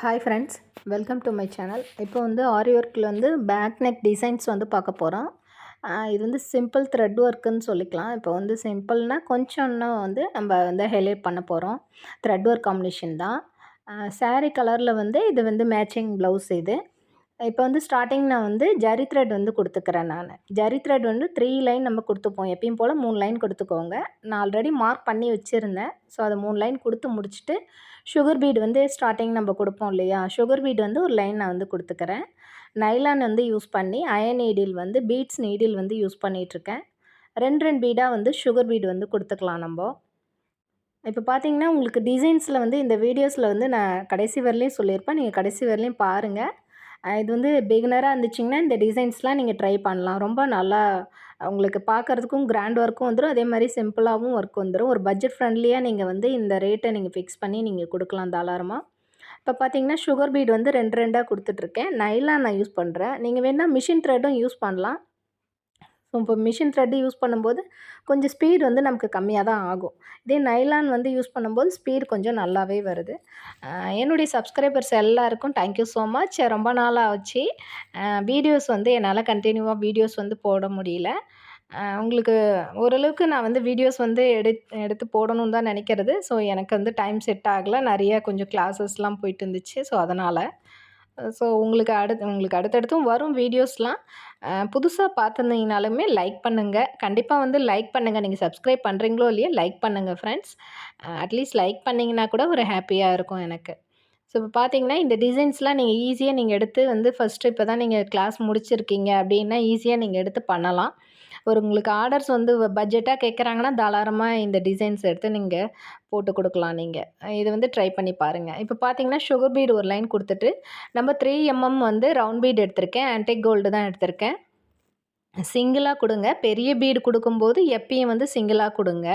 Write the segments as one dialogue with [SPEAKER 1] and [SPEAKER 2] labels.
[SPEAKER 1] Hi friends, welcome to my channel. இப்போ வந்து ஆரி ஒர்க்கில் வந்து பேக் நெக் டிசைன்ஸ் வந்து பார்க்க போகிறோம். இது வந்து சிம்பிள் த்ரெட் ஒர்க்குன்னு சொல்லிக்கலாம். இப்போ வந்து சிம்பிள்னால் கொஞ்சம் இன்னும் வந்து நம்ம வந்து ஹைலைட் பண்ண போகிறோம். த்ரெட் ஒர்க் காம்பினேஷன் தான். சாரீ கலரில் வந்து இது வந்து மேட்சிங் ப்ளவுஸ் இது. இப்போ வந்து ஸ்டார்டிங் நான் வந்து ஜரி த்ரெட் வந்து கொடுத்துக்கிறேன். ஜரி த்ரெட் வந்து 3 லைன் நம்ம கொடுத்துப்போம். எப்பயும் போல் 3 லைன் கொடுத்துக்கோங்க. நான் ஆல்ரெடி மார்க் பண்ணி வச்சுருந்தேன். ஸோ அதை 3 லைன் கொடுத்து முடிச்சுட்டு சுகர் பீட் வந்து ஸ்டார்டிங் நம்ம கொடுப்போம் இல்லையா, சுகர் பீட் வந்து ஒரு லைன் நான் வந்து கொடுத்துக்கிறேன். நைலான் வந்து யூஸ் பண்ணி அயன் நீடில் வந்து பீட்ஸ் நீடில் வந்து யூஸ் பண்ணிகிட்ருக்கேன். 2 பீடாக வந்து சுகர் பீட் வந்து கொடுத்துக்கலாம் நம்ம. இப்போ பார்த்தீங்கன்னா உங்களுக்கு டிசைன்ஸில் வந்து இந்த வீடியோஸில் வந்து நான் கடைசி வரலையும் சொல்லியிருப்பேன். நீங்கள் கடைசி வரலையும் பாருங்கள். இது வந்து பிகினராக இருந்துச்சிங்கன்னா இந்த டிசைன்ஸ்லாம் நீங்கள் ட்ரை பண்ணலாம். ரொம்ப நல்லா உங்களுக்கு பார்க்குறதுக்கும் கிராண்ட் ஒர்க்கும் வந்துடும். அதே மாதிரி சிம்பிளாகவும் ஒர்க் வந்துடும். ஒரு பட்ஜெட் ஃப்ரெண்ட்லியாக நீங்கள் வந்து இந்த ரேட்டை நீங்கள் ஃபிக்ஸ் பண்ணி நீங்கள் கொடுக்கலாம் தாராளமாக. இப்போ பார்த்தீங்கன்னா சுகர் பீட் வந்து 2 கொடுத்துட்ருக்கேன். நைலான் நான் யூஸ் பண்ணுறேன். நீங்கள் வேணால் மிஷின் த்ரெட்டும் யூஸ் பண்ணலாம். ஸோ இப்போ மிஷின் த்ரெட்டு யூஸ் பண்ணும்போது கொஞ்சம் ஸ்பீட் வந்து நமக்கு கம்மியாக தான் ஆகும். இதே நைலான் வந்து யூஸ் பண்ணும்போது ஸ்பீட் கொஞ்சம் நல்லாவே வருது. என்னுடைய சப்ஸ்கிரைபர்ஸ் எல்லாருக்கும் தேங்க்யூ ஸோ மச். ரொம்ப நாளாக ஆச்சு வீடியோஸ் வந்து என்னால் கண்டினியூவாக வீடியோஸ் வந்து போட முடியல. உங்களுக்கு ஓரளவுக்கு நான் வந்து வீடியோஸ் வந்து எடுத்து போடணும்னு தான் நினைக்கிறது. ஸோ எனக்கு வந்து டைம் செட் ஆகலை. நிறைய கொஞ்சம் கிளாஸஸ்லாம் போயிட்டு இருந்துச்சு. ஸோ அதனால் உங்களுக்கு அடுத்தடுத்தும் வரும் வீடியோஸ்லாம். புதுசாக பார்த்துருந்தீங்கனாலுமே லைக் பண்ணுங்கள். கண்டிப்பாக வந்து லைக் பண்ணுங்கள். நீங்கள் சப்ஸ்கிரைப் பண்ணுறீங்களோ இல்லையோ லைக் பண்ணுங்கள் ஃப்ரெண்ட்ஸ். அட்லீஸ்ட் லைக் பண்ணிங்கன்னா கூட ஒரு ஹாப்பியாக இருக்கும் எனக்கு. ஸோ இப்போ பார்த்தீங்கன்னா இந்த டிசைன்ஸ்லாம் நீங்கள் ஈஸியாக நீங்கள் எடுத்து வந்து ஃபஸ்ட்டு இப்போ தான் நீங்கள் கிளாஸ் முடிச்சிருக்கீங்க அப்படின்னா ஈஸியாக நீங்கள் எடுத்து பண்ணலாம். உங்களுக்கு ஆர்டர்ஸ் வந்து பட்ஜெட்டாக கேட்குறாங்கன்னா தாராளமாக இந்த டிசைன்ஸ் எடுத்து நீங்கள் போட்டு கொடுக்கலாம். நீங்கள் இது வந்து ட்ரை பண்ணி பாருங்கள். இப்போ பார்த்தீங்கன்னா சுகர் பீட் ஒரு லைன் கொடுத்துட்டு நம்ம 3 mm வந்து ரவுண்ட் பீட் எடுத்திருக்கேன். ஆன்டிக் கோல்டு தான் எடுத்திருக்கேன். சிங்கிளாக கொடுங்க. பெரிய பீடு கொடுக்கும்போது எப்பயும் வந்து சிங்கிளாக கொடுங்க.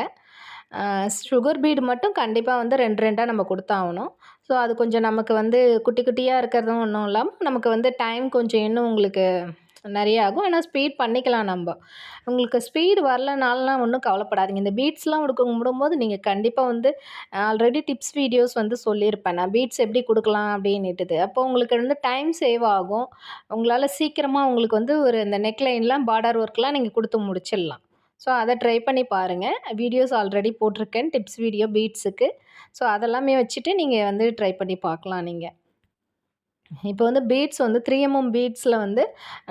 [SPEAKER 1] சுகர் பீடு மட்டும் கண்டிப்பாக வந்து 2 நம்ம கொடுத்தாகணும். ஸோ அது கொஞ்சம் நமக்கு வந்து குட்டி குட்டியாக இருக்கிறதும் ஒன்றும் இல்லாமல் நமக்கு வந்து டைம் கொஞ்சம் இன்னும் உங்களுக்கு நிறைய ஆகும். ஆனால் ஸ்பீட் பண்ணிக்கலாம் நம்ம. உங்களுக்கு ஸ்பீடு வரலனாலாம் ஒன்றும் கவலைப்படாதீங்க. இந்த பீட்ஸ்லாம் விடும்போது நீங்கள் கண்டிப்பாக வந்து ஆல்ரெடி டிப்ஸ் வீடியோஸ் வந்து சொல்லியிருப்பேன் நான் பீட்ஸ் எப்படி கொடுக்கலாம் அப்படின்னுட்டுது. அப்போ உங்களுக்கு வந்து டைம் சேவ் ஆகும். உங்களால் சீக்கிரமாக உங்களுக்கு வந்து ஒரு இந்த நெக்லைன்லாம் பார்டர் ஒர்க்லாம் நீங்கள் கொடுத்து முடிச்சிடலாம். ஸோ அதை ட்ரை பண்ணி பாருங்கள். வீடியோஸ் ஆல்ரெடி போட்டிருக்கேன் டிப்ஸ் வீடியோ பீட்ஸுக்கு. ஸோ அதெல்லாமே வச்சுட்டு நீங்கள் வந்து ட்ரை பண்ணி பார்க்கலாம் நீங்கள். இப்போ வந்து பீட்ஸ் வந்து 3 mm பீட்ஸில் வந்து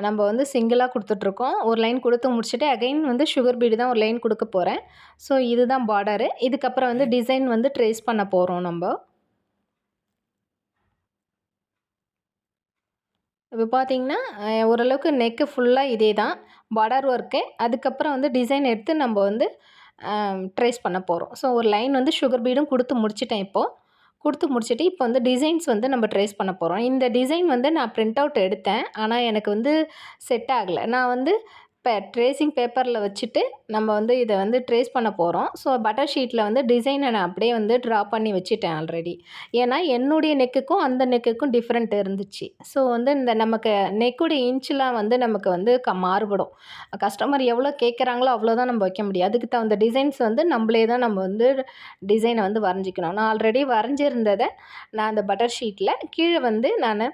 [SPEAKER 1] நம்ம வந்து சிங்கிளாக கொடுத்துட்ருக்கோம். ஒரு லைன் கொடுத்து முடிச்சுட்டு அகைன் வந்து சுகர் பீடு தான் ஒரு லைன் கொடுக்க போகிறேன். ஸோ இதுதான் பார்டரு. இதுக்கப்புறம் வந்து டிசைன் வந்து ட்ரேஸ் பண்ண போகிறோம் நம்ம. இப்போ பார்த்தீங்கன்னா ஓரளவுக்கு நெக்கு ஃபுல்லாக இதே தான் பார்டர் ஒர்க்கு. அதுக்கப்புறம் வந்து டிசைன் எடுத்து நம்ம வந்து ட்ரேஸ் பண்ண போகிறோம். ஸோ ஒரு லைன் வந்து சுகர் பீடும் கொடுத்து முடிச்சிட்டேன் இப்போது. கொடுத்து முடிச்சுட்டு இப்போ வந்து டிசைன்ஸ் வந்து நம்ம ட்ரேஸ் பண்ண போகிறோம். இந்த டிசைன் வந்து நான் பிரிண்ட் அவுட் எடுத்தேன். ஆனால் எனக்கு வந்து செட் ஆகலை. நான் வந்து இப்போ ட்ரேசிங் பேப்பரில் வச்சுட்டு நம்ம வந்து இதை வந்து ட்ரேஸ் பண்ண போகிறோம். ஸோ பட்டர் ஷீட்டில் வந்து டிசைனை நான் அப்படியே வந்து ட்ரா பண்ணி வச்சுட்டேன் ஆல்ரெடி. ஏன்னா என்னுடைய நெக்குக்கும் அந்த நெக்குக்கும் டிஃப்ரெண்ட் இருந்துச்சு. ஸோ வந்து இந்த நமக்கு நெக்குடைய இன்ச்செலாம் வந்து நமக்கு வந்து மாறுபடும். கஸ்டமர் எவ்வளோ கேட்குறாங்களோ அவ்வளோதான் நம்ம வைக்க முடியும். அதுக்கு தகுந்த டிசைன்ஸ் வந்து நம்மளே தான் நம்ம வந்து டிசைனை வந்து வரைஞ்சிக்கணும். நான் ஆல்ரெடி வரைஞ்சிருந்ததை நான் அந்த பட்டர் ஷீட்டில் கீழே வந்து நான்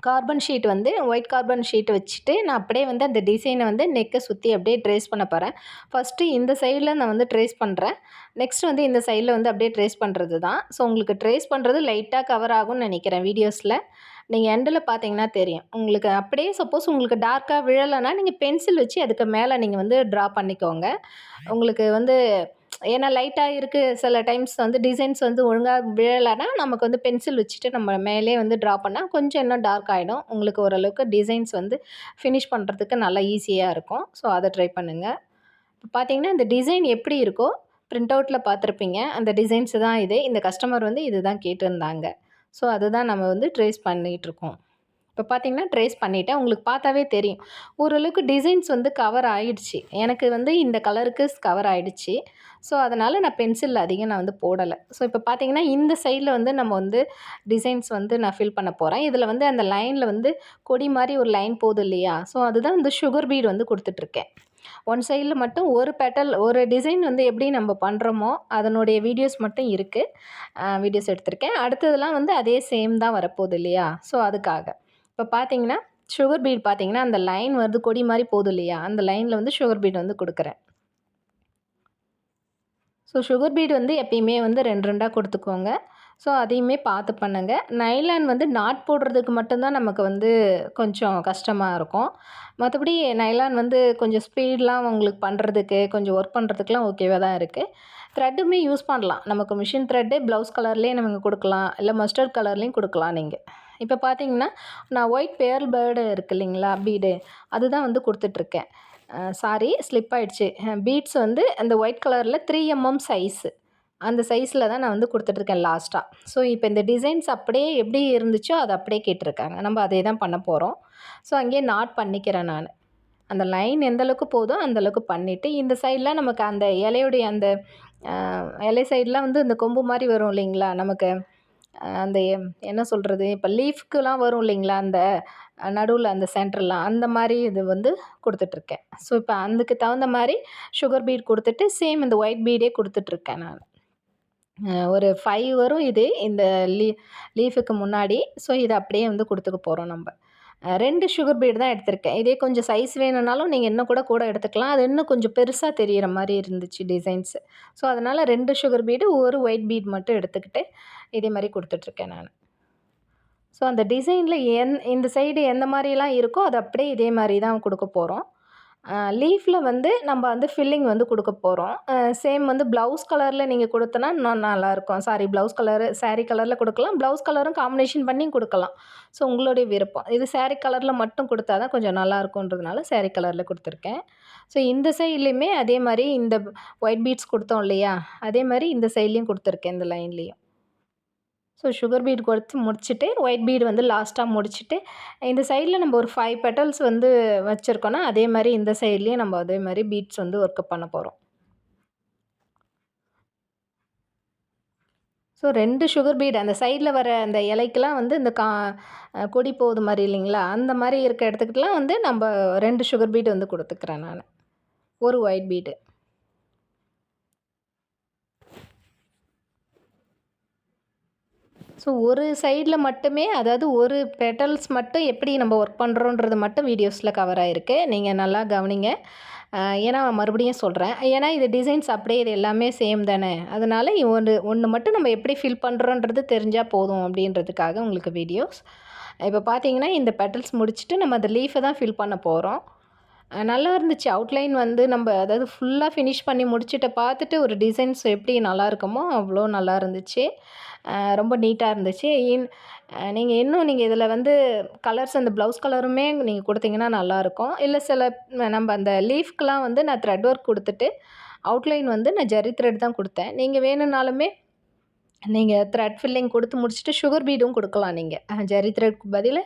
[SPEAKER 1] கார்பன் ஷீட் வந்து ஒயிட் கார்பன் ஷீட் வச்சுட்டு நான் அப்படியே வந்து அந்த டிசைனை வந்து நெக்கை சுற்றி அப்படியே ட்ரேஸ் பண்ண போகிறேன். ஃபஸ்ட்டு இந்த சைடில் நான் வந்து ட்ரேஸ் பண்ணுறேன். நெக்ஸ்ட் வந்து இந்த சைடில் வந்து அப்படியே ட்ரேஸ் பண்ணுறது தான். ஸோ உங்களுக்கு ட்ரேஸ் பண்ணுறது லைட்டாக கவர் ஆகும்னு நினைக்கிறேன் வீடியோஸில். நீங்கள் எண்டில் பார்த்தீங்கன்னா தெரியும். உங்களுக்கு அப்படியே சப்போஸ் உங்களுக்கு டார்க்காக விழலைன்னா நீங்கள் பென்சில் வச்சு அதுக்கு மேலே நீங்கள் வந்து ட்ரா பண்ணிக்கோங்க. உங்களுக்கு வந்து ஏன்னா லைட்டாக இருக்குது சில டைம்ஸ் வந்து டிசைன்ஸ் வந்து ஒழுங்காக விழலைன்னா நமக்கு வந்து பென்சில் வச்சுட்டு நம்ம மேலே வந்து ட்ரா பண்ணால் கொஞ்சம் இன்னும் டார்க் ஆகிடும். உங்களுக்கு ஓரளவுக்கு டிசைன்ஸ் வந்து ஃபினிஷ் பண்ணுறதுக்கு நல்லா ஈஸியாக இருக்கும். ஸோ அதை ட்ரை பண்ணுங்கள். இப்போ பார்த்தீங்கன்னா இந்த டிசைன் எப்படி இருக்கோ பிரிண்ட் அவுட்டில் பார்த்துருப்பீங்க. அந்த டிசைன்ஸு தான் இது. இந்த கஸ்டமர் வந்து இது தான் கேட்டிருந்தாங்க. ஸோ அதுதான் நம்ம வந்து ட்ரேஸ் பண்ணிகிட்ருக்கோம். இப்போ பார்த்தீங்கன்னா ட்ரேஸ் பண்ணிவிட்டேன். உங்களுக்கு பார்த்தாவே தெரியும். ஓரளவுக்கு டிசைன்ஸ் வந்து கவர் ஆகிடுச்சு. எனக்கு வந்து இந்த கலருக்கு கவர் ஆகிடுச்சு. ஸோ அதனால் நான் பென்சில் அதிகம் நான் வந்து போடலை. ஸோ இப்போ பார்த்தீங்கன்னா இந்த சைடில் வந்து நம்ம வந்து டிசைன்ஸ் வந்து நான் ஃபில் பண்ண போகிறேன். இதில் வந்து அந்த லைனில் வந்து கொடி மாதிரி ஒரு லைன் போகுது இல்லையா? ஸோ அதுதான் வந்து சுகர் பீட் வந்து கொடுத்துட்ருக்கேன். ஒன் சைடில் மட்டும் ஒரு பெட்டல் ஒரு டிசைன் வந்து எப்படி நம்ம பண்ணுறோமோ அதனுடைய வீடியோஸ் மட்டும் இருக்குது, வீடியோஸ் எடுத்திருக்கேன். அடுத்ததெல்லாம் வந்து அதே சேம் தான் வரப்போகுது இல்லையா? ஸோ அதுக்காக. இப்போ பார்த்தீங்கன்னா சுகர் பீட் பார்த்தீங்கன்னா அந்த லைன் வருது கொடி மாதிரி போகுது இல்லையா? அந்த லைனில் வந்து சுகர் பீட் வந்து கொடுக்குறேன். ஸோ சுகர் பீட் வந்து எப்பயுமே வந்து 2 2ஆ கொடுத்துக்கோங்க. ஸோ அதையுமே பார்த்து பண்ணுங்க. நைலான் வந்து நாட் போடுறதுக்கு மட்டும்தான் நமக்கு வந்து கொஞ்சம் கஷ்டமா இருக்கும். மற்றபடி நைலான் வந்து கொஞ்சம் ஸ்பீட்லாம் உங்களுக்கு பண்ணுறதுக்கு, கொஞ்சம் ஒர்க் பண்ணுறதுக்குலாம் ஓகேவா தான் இருக்குது. த்ரெட்டுமே யூஸ் பண்ணலாம். நமக்கு மிஷின் த்ரெட்டே ப்ளவுஸ் கலர்லேயே நமக்கு கொடுக்கலாம். இல்லை மஸ்டர்ட் கலர்லேயும் கொடுக்கலாம் நீங்க. இப்போ பார்த்தீங்கன்னா, நான் ஒயிட் பேர்ல் பேர்டு இருக்கு இல்லைங்களா? பீடு அதுதான் வந்து கொடுத்துட்ருக்கேன். சாரி ஸ்லிப் ஆயிடுச்சு. பீட்ஸ் வந்து அந்த ஒயிட் கலரில் 3 mm சைஸு. அந்த சைஸில் தான் நான் வந்து கொடுத்துட்ருக்கேன் லாஸ்ட்டா. ஸோ இப்போ இந்த டிசைன்ஸ் அப்படியே எப்படி இருந்துச்சோ அதை அப்படியே கேட்டிருக்காங்க. நம்ம அதே தான் பண்ண போகிறோம். ஸோ அங்கேயே நாட் பண்ணிக்கிறேன் நான். அந்த லைன் எந்த அளவுக்கு போதோ அந்த அளவுக்கு பண்ணிவிட்டு, இந்த சைட்லாம் நமக்கு அந்த இலையுடைய அந்த இலை சைட்லாம் வந்து இந்த கொம்பு மாதிரி வரும் இல்லைங்களா? நமக்கு அந்த என்ன சொல்கிறது? இப்போ லீஃப்க்குலாம் வரும் இல்லைங்களா? அந்த நடுவில் அந்த சென்டர்லாம் அந்த மாதிரி இது வந்து கொடுத்துட்ருக்கேன். ஸோ இப்போ அதுக்கு தகுந்த மாதிரி சுகர் பீட் கொடுத்துட்டு சேம் இந்த ஒயிட் பீடே கொடுத்துட்ருக்கேன் நான். ஒரு 5 வரும் இது இந்த லீஃபுக்கு முன்னாடி. ஸோ இதை அப்படியே வந்து கொடுத்துக்க போகிறோம் நம்ம. 2 சுகர் பீட் தான் எடுத்திருக்கேன். இதே கொஞ்சம் சைஸ் வேணும்னாலும் நீங்கள் இன்னும் கூட எடுத்துக்கலாம். அது இன்னும் கொஞ்சம் பெருசாக தெரியிற மாதிரி இருந்துச்சு டிசைன்ஸு. ஸோ அதனால் 2 சுகர் பீடு, 1 ஒயிட் பீட் மட்டும் எடுத்துக்கிட்டு இதே மாதிரி கொடுத்துட்ருக்கேன் நான். ஸோ அந்த டிசைனில் இந்த சைடு எந்த மாதிரிலாம் இருக்கோ அது அப்படியே இதே மாதிரி தான் கொடுக்க போகிறோம். லீஃபில் வந்து நம்ம வந்து ஃபில்லிங் வந்து கொடுக்க போகிறோம். சேம் வந்து ப்ளவுஸ் கலரில் நீங்கள் கொடுத்தனா இன்னும் நல்லாயிருக்கும். சாரி ப்ளவுஸ் கலரு சாரீ கலரில் கொடுக்கலாம். ப்ளவுஸ் கலரும் காம்பினேஷன் பண்ணி கொடுக்கலாம். ஸோ உங்களுடைய விருப்பம். இது சாரீ கலரில் மட்டும் கொடுத்தா தான் கொஞ்சம் நல்லாயிருக்குன்றதுனால சாரீ கலரில் கொடுத்துருக்கேன். ஸோ இந்த சைட்லேயுமே அதே மாதிரி இந்த ஒயிட் பீட்ஸ் கொடுத்தோம் இல்லையா? அதே மாதிரி இந்த சைட்லேயும் கொடுத்துருக்கேன் இந்த லைன்லேயும். ஸோ சுகர் பீட் கொடுத்து முடிச்சுட்டு ஒயிட் பீட் வந்து லாஸ்ட்டாக முடிச்சுட்டு இந்த சைடில் நம்ம ஒரு 5 பெட்டல்ஸ் வந்து வச்சுருக்கோன்னா அதே மாதிரி இந்த சைட்லேயும் நம்ம அதே மாதிரி பீட்ஸ் வந்து ஒர்க்கப் பண்ண போகிறோம். ஸோ 2 சுகர் பீட் அந்த சைடில் வர அந்த இலைக்கெல்லாம் வந்து இந்த கொடி போகுது மாதிரி இல்லைங்களா? அந்த மாதிரி இருக்க இடத்துக்கிட்டலாம் வந்து நம்ம 2 சுகர் பீட் வந்து கொடுத்துக்கிறேன் நான். ஒரு ஒயிட் பீடு. ஸோ ஒரு சைடில் மட்டுமே அதாவது ஒரு பெட்டல்ஸ் மட்டும் எப்படி நம்ம ஒர்க் பண்ணுறோன்றது மட்டும் வீடியோஸில் கவர் ஆகிருக்கு. நீங்கள் நல்லா கவனிங்க. ஏன்னா மறுபடியும் சொல்கிறேன். ஏன்னா இது டிசைன்ஸ் அப்படியே இது எல்லாமே சேம் தானே. அதனால் ஒன்று மட்டும் நம்ம எப்படி ஃபில் பண்ணுறோன்றது தெரிஞ்சால் போதும் அப்படின்றதுக்காக உங்களுக்கு வீடியோஸ். இப்போ பார்த்தீங்கன்னா இந்த பெட்டல்ஸ் முடிச்சுட்டு நம்ம அந்த லீஃபை தான் ஃபில் பண்ண போகிறோம். நல்லா இருந்துச்சு. அவுட்லைன் வந்து நம்ம அதாவது ஃபுல்லாக ஃபினிஷ் பண்ணி முடிச்சுட்டு பார்த்துட்டு ஒரு டிசைன்ஸ் எப்படி நல்லா இருக்குமோ அவ்வளோ நல்லா இருந்துச்சு. ரொம்ப நீட்டாக இருந்துச்சு. நீங்கள் இன்னும் நீங்கள் இதில் வந்து கலர்ஸ் அந்த ப்ளவுஸ் கலருமே நீங்கள் கொடுத்தீங்கன்னா நல்லாயிருக்கும். இல்லை சில நம்ம அந்த லீஃப்க்கெலாம் வந்து நான் த்ரெட் ஒர்க் கொடுத்துட்டு அவுட்லைன் வந்து நான் ஜரி த்ரெட் தான் கொடுத்தேன். நீங்கள் வேணும்னாலுமே நீங்கள் த்ரெட் ஃபில்லிங் கொடுத்து முடிச்சுட்டு சுகர் பீடும் கொடுக்கலாம் நீங்கள். ஜரி த்ரெட்க்கு பதில்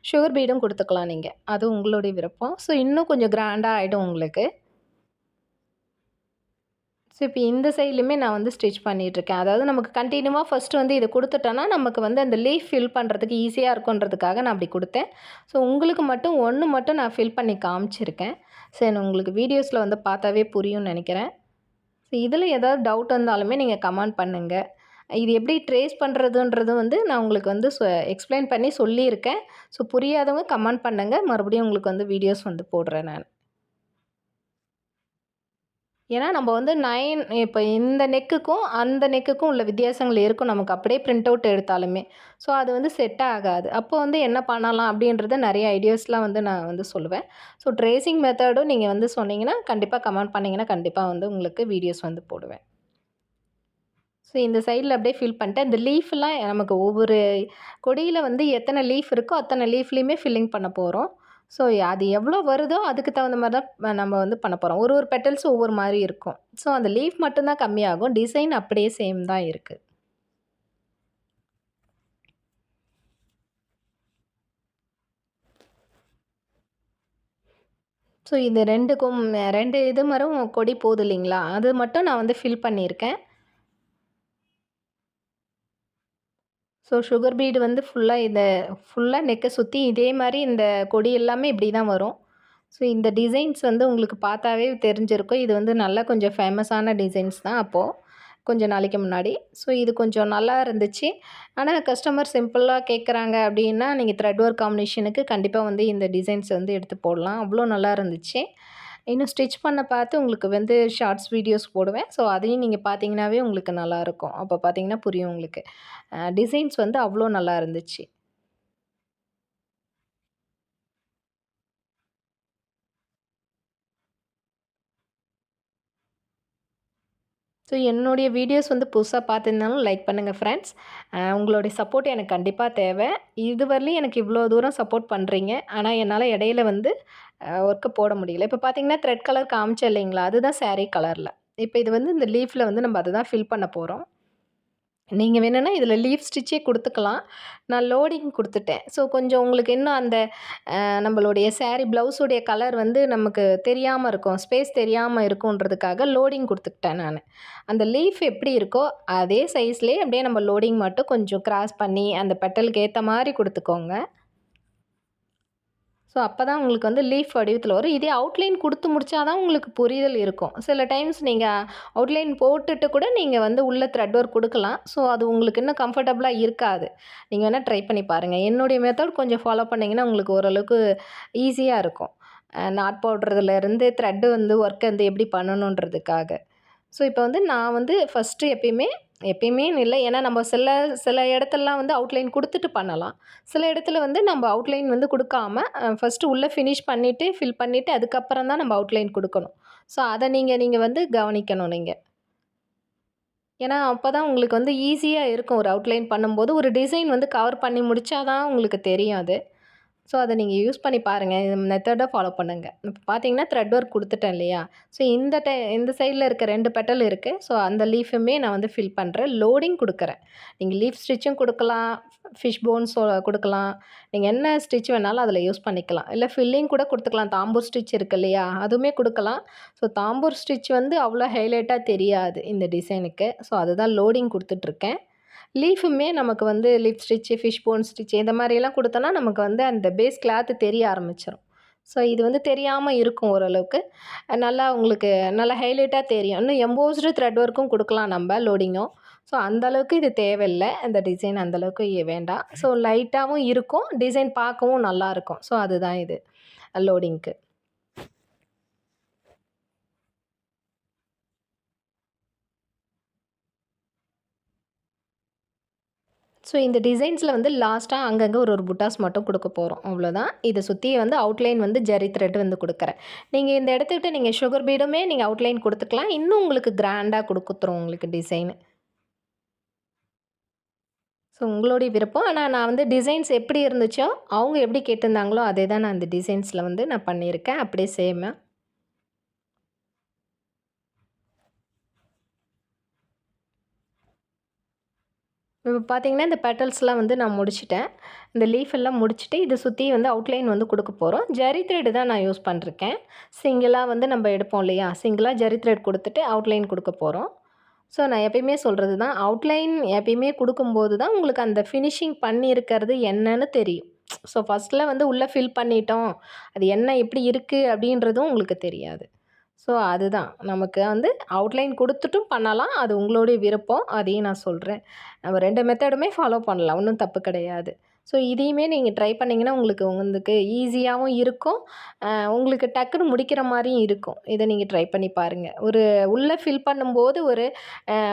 [SPEAKER 1] சுகர் பீடும் கொடுத்துக்கலாம் நீங்கள். அது உங்களுடைய விருப்பம். ஸோ இன்னும் கொஞ்சம் கிராண்டாக ஆகிடும் உங்களுக்கு. ஸோ இப்போ இந்த சைட்லேயுமே நான் வந்து ஸ்டிச் பண்ணிகிட்ருக்கேன். அதாவது நமக்கு கண்டினியூவாக ஃபஸ்ட்டு வந்து இதை கொடுத்துட்டோன்னா நமக்கு வந்து அந்த லீஃப் ஃபில் பண்ணுறதுக்கு ஈஸியாக இருக்குன்றதுக்காக நான் அப்படி கொடுத்தேன். ஸோ உங்களுக்கு மட்டும் ஒன்று மட்டும் நான் ஃபில் பண்ணி காமிச்சிருக்கேன். சரி உங்களுக்கு வீடியோஸில் வந்து பார்த்தாவே புரியும்னு நினைக்கிறேன். ஸோ இதில் ஏதாவது டவுட் வந்தாலுமே நீங்கள் கமெண்ட் பண்ணுங்கள். இது எப்படி ட்ரேஸ் பண்ணுறதுன்றது வந்து நான் உங்களுக்கு வந்து எக்ஸ்பிளைன் பண்ணி சொல்லியிருக்கேன். ஸோ புரியாதவங்க கமெண்ட் பண்ணுங்கள். மறுபடியும் உங்களுக்கு வந்து வீடியோஸ் வந்து போடுறேன் நான். ஏன்னா நம்ம வந்து இப்போ இந்த நெக்குக்கும் அந்த நெக்குக்கும் உள்ள வித்தியாசங்கள் இருக்கும் நமக்கு அப்படியே பிரிண்ட் அவுட் எடுத்தாலுமே. ஸோ அது வந்து செட் ஆகாது. அப்போ வந்து என்ன பண்ணலாம் அப்படின்றத நிறைய ஐடியாஸ்லாம் வந்து நான் வந்து சொல்லுவேன். ஸோ ட்ரேசிங் மெத்தடும் நீங்கள் வந்து சொன்னீங்கன்னா கண்டிப்பாக கமெண்ட் பண்ணிங்கன்னா கண்டிப்பாக வந்து உங்களுக்கு வீடியோஸ் வந்து போடுவேன். ஸோ இந்த சைடில் அப்படியே ஃபில் பண்ணிட்டேன். இந்த லீஃப்லாம் நமக்கு ஒவ்வொரு கொடியில் வந்து எத்தனை லீஃப் இருக்கோ அத்தனை லீஃப்லேயுமே ஃபில்லிங் பண்ண போகிறோம். ஸோ அது எவ்வளோ வருதோ அதுக்கு தகுந்த மாதிரி தான் நம்ம வந்து பண்ண போகிறோம். ஒரு பெட்டல்ஸும் ஒவ்வொரு மாதிரி இருக்கும். ஸோ அந்த லீஃப் மட்டும்தான் கம்மியாகும். டிசைன் அப்படியே சேம் தான் இருக்குது. ஸோ இது 2 இது மரம் கொடி போகுது இல்லைங்களா? அது மட்டும் நான் வந்து ஃபில் பண்ணியிருக்கேன். ஸோ சுகர் பீடு வந்து ஃபுல்லாக நெக்கை சுற்றி இதே மாதிரி இந்த கொடி எல்லாமே இப்படி தான் வரும். ஸோ இந்த டிசைன்ஸ் வந்து உங்களுக்கு பார்த்தாவே தெரிஞ்சிருக்கும். இது வந்து நல்லா கொஞ்சம் ஃபேமஸான டிசைன்ஸ் தான் அப்போது, கொஞ்ச நாளைக்கு முன்னாடி. ஸோ இது கொஞ்சம் நல்லா இருந்துச்சு. ஆனா கஸ்டமர் சிம்பிளா கேட்குறாங்க அப்படின்னா, நீங்க த்ரெட் ஒர்க் காம்பினேஷனுக்கு கண்டிப்பா வந்து இந்த டிசைன்ஸ் வந்து எடுத்து போடலாம். அவ்வளோ நல்லா இருந்துச்சு. இன்னும் ஸ்டிச் பண்ண பார்த்து உங்களுக்கு வந்து ஷார்ட்ஸ் வீடியோஸ் போடுவேன். ஸோ அதையும் நீங்க பார்த்தீங்கன்னாவே உங்களுக்கு நல்லாயிருக்கும். அப்போ பார்த்தீங்கன்னா புரியும் உங்களுக்கு. டிசைன்ஸ் வந்து அவ்வளோ நல்லா இருந்துச்சு. ஸோ என்னுடைய வீடியோஸ் வந்து புதுசா பார்த்துருந்தாலும் லைக் பண்ணுங்கள் ஃப்ரெண்ட்ஸ். உங்களுடைய சப்போர்ட் எனக்கு கண்டிப்பா தேவை. இதுவரையிலும் எனக்கு இவ்வளோ தூரம் சப்போர்ட் பண்ணுறீங்க. ஆனா என்னால இடையில வந்து ஒர்க்க போட முடியல. இப்போ பார்த்தீங்கன்னா, த்ரெட் கலர் காமிச்சேன் இல்லைங்களா? அதுதான் சாரீ கலர்ல. இப்போ இது வந்து இந்த லீஃப்ல வந்து நம்ம அதுதான் ஃபில் பண்ண போறோம். நீங்க வேணும்னா இதில லீஃப் ஸ்டிச்சே குடுத்துக்கலாம். நான் லோடிங் குடுத்துட்டேன். ஸோ கொஞ்சம் உங்களுக்கு இன்னும் அந்த நம்மளுடைய சாரி ப்ளவுஸுடைய கலர் வந்து நமக்கு தெரியாம இருக்கும். ஸ்பேஸ் தெரியாம இருக்குன்றதுக்காக லோடிங் குடுத்துக்கிட்டேன் நானு. அந்த லீஃப் எப்படி இருக்கோ, அதே சைஸ்லயே அப்படியே நம்ம லோடிங் மட்டும் கொஞ்சம் கிராஸ் பண்ணி, அந்த பெட்டலுக்கு ஏத்த மாரி குடுத்துக்கோங்க. ஸோ அப்ப தான் உங்களுக்கு வந்து லீஃப் வடிவத்தில வரும். இதே அவுட்லைன் குடுத்து முடிச்சா தான் உங்களுக்கு புரிதல் இருக்கும். சில டைம்ஸ் நீங்க அவுட்லைன் போட்டுட்டு கூட நீங்க வந்து உள்ள த்ரெட் ஒர்க் குடுக்கலாம். ஸோ அது உங்களுக்கு இன்னும் கம்ஃபர்டபுளா இருக்காது. நீங்க வேணா ட்ரை பண்ணி பாருங்க. என்னுடைய மெத்தட் கொஞ்சம் ஃபாலோ பண்ணீங்கன்னா, உங்களுக்கு ஓரளவுக்கு ஈஸியா இருக்கும். நாட் போடுறதுலேருந்து த்ரெட் வந்து ஒர்க் வந்து எப்படி பண்ணணுன்றதுக்காக. ஸோ இப்போ வந்து நான் வந்து ஃபஸ்ட்டு எப்பயுமேன்னு இல்ல. ஏன்னா நம்ம சில சில இடத்துலலாம் வந்து அவுட்லைன் குடுத்துட்டு பண்ணலாம். சில இடத்துல வந்து நம்ம அவுட்லைன் வந்து குடுக்காம, ஃபஸ்ட்டு உள்ள ஃபினிஷ் பண்ணிட்டு, ஃபில் பண்ணிட்டு, அதுக்கப்புறம் தான் நம்ம அவுட்லைன் குடுக்கணும். ஸோ அத நீங்க நீங்க வந்து கவனிக்கணும் நீங்க. ஏன்னா, அப்பதான் உங்களுக்கு வந்து ஈஸியா இருக்கும். ஒரு அவுட்லைன் பண்ணும்போது, ஒரு டிசைன் வந்து கவர் பண்ணி முடிச்சா தான் உங்களுக்கு தெரியும் அது. ஸோ, அத நீங்க யூஸ் பண்ணி பாருங்க. இந்த மெத்தட ஃபாலோ பண்ணுங்க. இப்ப பார்த்தீங்கன்னா, த்ரெட் ஒர்க் குடுத்துட்டேன் இல்லையா? ஸோ, இந்த சைட்ல இருக்க 2 பெட்டல் இருக்கு. ஸோ, அந்த லீஃபுமே நான் வந்து ஃபில் பண்றேன். லோடிங் குடுக்குறேன். நீங்க லீஃப் ஸ்டிச்சும் குடுக்கலாம். ஃபிஷ் போன்ஸோ குடுக்கலாம். நீங்க என்ன ஸ்டிச் வேணாலும் அதில யூஸ் பண்ணிக்கலாம். இல்ல ஃபில்லிங் கூட குடுத்துக்கலாம். தாம்பூர் ஸ்டிச் இருக்கு இல்லையா? அதுவுமே குடுக்கலாம். ஸோ, தாம்பூர் ஸ்டிச் வந்து அவ்வளோ ஹைலைட்டா தெரியாது இந்த டிசைனுக்கு. ஸோ, அதுதான் லோடிங் குடுத்துட்ருக்கேன். லீஃபுமே நமக்கு வந்து lip stitch, fish bone stitch இந்த மாரியெல்லாம் குடுத்தோன்னா, நமக்கு வந்து அந்த பேஸ் கிளாத்து தெரிய ஆரம்பிச்சுரும். ஸோ, இது வந்து தெரியாம இருக்கும் ஓரளவுக்கு. நல்லா உங்களுக்கு நல்லா ஹைலைட்டா தெரியும். இன்னும் எம்போஸ்டு த்ரெட் ஒர்க்கும் குடுக்கலாம் நம்ப லோடிங்கும். ஸோ, அந்த அளவுக்கு இது தேவையில்ல. இந்த டிசைன் அந்த அளவுக்கு வேண்டாம். ஸோ, லைட்டாவும் இருக்கும். டிசைன் பார்க்கவும் நல்லாயிருக்கும். ஸோ, அதுதான் இது லோடிங்க்கு. ஸோ இந்த டிசைன்ஸில் வந்து லாஸ்ட்டாக அங்கங்கே ஒரு புட்டாஸ் மட்டும் கொடுக்க போகிறோம் அவ்வளோதான். இதை சுற்றி வந்து அவுட்லைன் வந்து ஜரி த்ரெட் வந்து கொடுக்குறேன். நீங்கள் இந்த இடத்துக்கிட்ட நீங்கள் சுகர் பீடுமே நீங்கள் அவுட்லைன் கொடுத்துக்கலாம். இன்னும் உங்களுக்கு கிராண்டாக கொடுத்துரும் உங்களுக்கு டிசைனு. ஸோ உங்களுடைய விருப்பம். ஆனால் நான் வந்து டிசைன்ஸ் எப்படி இருந்துச்சோ அவங்க எப்படி கேட்டிருந்தாங்களோ அதே தான் நான் அந்த டிசைன்ஸில் வந்து நான் பண்ணியிருக்கேன் அப்படியே சேமாக. இப்போ பார்த்தீங்கன்னா, இந்த பெட்டல்ஸ்லாம் வந்து நான் முடிச்சுட்டேன். இந்த லீஃப் எல்லாம் முடிச்சுட்டு, இத சுத்தி வந்து அவுட்லைன் வந்து குடுக்க போறோம். ஜரி த்ரெட் தான் நான் யூஸ் பண்ணிருக்கேன். சிங்கிளா வந்து நம்ம எடுப்போம் இல்லையா? சிங்கிளா ஜரி த்ரெட் குடுத்துட்டு அவுட்லைன் குடுக்க போறோம். ஸோ, நான் எப்பயுமே சொல்றது தான். அவுட்லைன் எப்பயுமே குடுக்கும்போது தான் உங்களுக்கு அந்த ஃபினிஷிங் பண்ணியிருக்கிறது என்னன்னு தெரியும். ஸோ, ஃபர்ஸ்ட்ல வந்து உள்ள ஃபில் பண்ணிட்டோம். அது என்ன எப்படி இருக்கு அப்படின்றதும் உங்களுக்கு தெரியாது. ஸோ, அதுதான். நமக்கு வந்து அவுட்லைன் குடுத்துட்டும் பண்ணலாம். அது உங்களுடைய விருப்பம். அதையும் நான் சொல்றேன். நம்ம 2 மெத்தடுமே ஃபாலோ பண்ணலாம். ஒண்ணும் தப்பு கிடையாது. ஸோ, இதையுமே நீங்க ட்ரை பண்ணீங்கன்னா, உங்களுக்கு ஈஸியாவும் இருக்கும். உங்களுக்கு டக்குனு முடிக்கிற மாரியும் இருக்கும். இத நீங்க ட்ரை பண்ணி பாருங்க. ஒரு உள்ள ஃபில் பண்ணும்போது ஒரு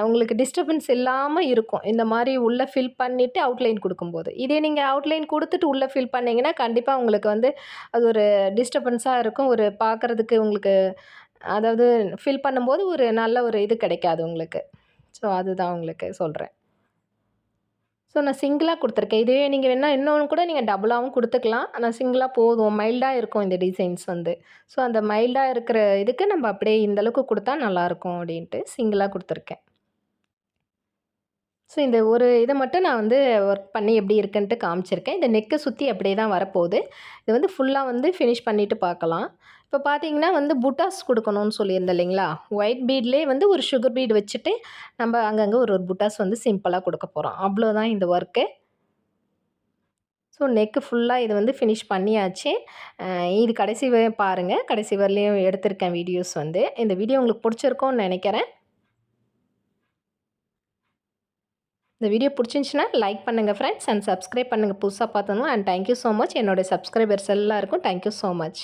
[SPEAKER 1] உங்களுக்கு டிஸ்டர்பன்ஸ் இல்லாம இருக்கும். இந்த மாரி உள்ள ஃபில் பண்ணிட்டு அவுட்லைன் குடுக்கும்போது. இதே நீங்க அவுட்லைன் குடுத்துட்டு உள்ள ஃபில் பண்ணீங்கன்னா, கண்டிப்பா உங்களுக்கு வந்து அது ஒரு டிஸ்டர்பன்ஸா இருக்கும். ஒரு பார்க்கறதுக்கு உங்களுக்கு அதாவது ஃபில் பண்ணும்போது ஒரு நல்ல ஒரு இது கிடைக்காது உங்களுக்கு. ஸோ, அதுதான் உங்களுக்கு சொல்றேன். ஸோ, நான் சிங்கிளா குடுத்துருக்கேன். இதுவே நீங்க வேணா இன்னொன்னு கூட நீங்க டபுளாவும் குடுத்துக்கலாம். ஆனா சிங்கிளா போதும். மைல்டா இருக்கும் இந்த டிசைன்ஸ் வந்து. ஸோ, அந்த மைல்டா இருக்கிற இதுக்கு நம்ம அப்படியே இந்த அளவுக்கு குடுத்தா நல்லாயிருக்கும் அப்படின்ட்டு சிங்கிளா குடுத்துருக்கேன். ஸோ, இந்த ஒரு இத மட்டும் நான் வந்து ஒர்க் பண்ணி எப்படி இருக்குன்ட்டு காமிச்சிருக்கேன். இந்த நெக்க சுத்தி அப்படியே தான் வரப்போது. இது வந்து ஃபுல்லா வந்து ஃபினிஷ் பண்ணிட்டு பார்க்கலாம். இப்போ பார்த்தீங்கன்னா வந்து புட்டாஸ் குடுக்கணும்னு சொல்லியிருந்தேன் இல்லைங்களா? ஒயிட் பீட்லயே வந்து ஒரு சுகர் பீட் வச்சுட்டு, நம்ம அங்கங்க ஒரு ஒரு புட்டாஸ் வந்து சிம்பிளா குடுக்க போறோம். அவ்வளோதான் இந்த ஒர்க்கு. ஸோ நெக்கு ஃபுல்லாக இது வந்து ஃபினிஷ் பண்ணியாச்சு. இது கடைசி பாருங்கள், கடைசி வரலையும் எடுத்திருக்கேன் வீடியோஸ் வந்து. இந்த வீடியோ உங்களுக்கு பிடிச்சிருக்கும்னு நினைக்கிறேன். இந்த வீடியோ பிடிச்சிருந்துச்சுன்னா லைக் பண்ணுங்கள் ஃப்ரெண்ட்ஸ், அண்ட் சப்ஸ்கிரைப் பண்ணுங்கள் புதுசாக பார்த்தோன்னா. And thank you so much. என்னோடய சப்ஸ்கிரைபர்ஸ் எல்லாருக்கும் தேங்க்யூ ஸோ மச்.